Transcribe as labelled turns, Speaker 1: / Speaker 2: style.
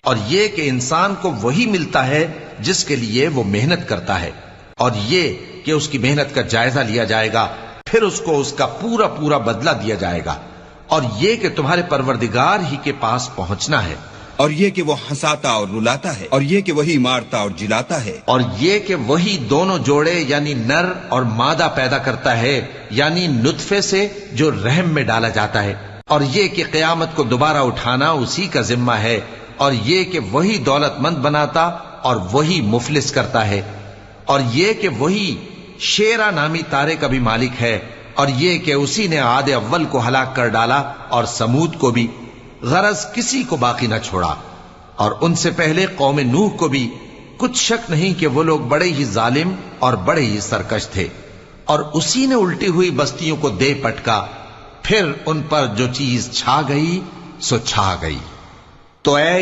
Speaker 1: اور یہ کہ انسان کو وہی ملتا ہے جس کے لیے وہ محنت کرتا ہے، اور یہ کہ اس کی محنت کا جائزہ لیا جائے گا، پھر اس کو اس کا پورا پورا بدلہ دیا جائے گا، اور یہ کہ تمہارے پروردگار ہی کے پاس پہنچنا ہے،
Speaker 2: اور یہ کہ وہ ہنساتا اور رلاتا ہے، اور یہ کہ وہی مارتا اور جلاتا ہے،
Speaker 1: اور یہ کہ وہی دونوں جوڑے یعنی نر اور مادہ پیدا کرتا ہے، یعنی نطفے سے جو رحم میں ڈالا جاتا ہے، اور یہ کہ قیامت کو دوبارہ اٹھانا اسی کا ذمہ ہے، اور یہ کہ وہی دولت مند بناتا اور وہی مفلس کرتا ہے، اور یہ کہ وہی شیرا نامی تارے کا بھی مالک ہے، اور یہ کہ اسی نے عاد اول کو ہلاک کر ڈالا اور سمود کو بھی، غرض کسی کو باقی نہ چھوڑا، اور ان سے پہلے قوم نوح کو بھی۔ کچھ شک نہیں کہ وہ لوگ بڑے ہی ظالم اور بڑے ہی سرکش تھے، اور اسی نے الٹی ہوئی بستیوں کو دے پٹکا، پھر ان پر جو چیز چھا گئی سو چھا گئی۔ تو اے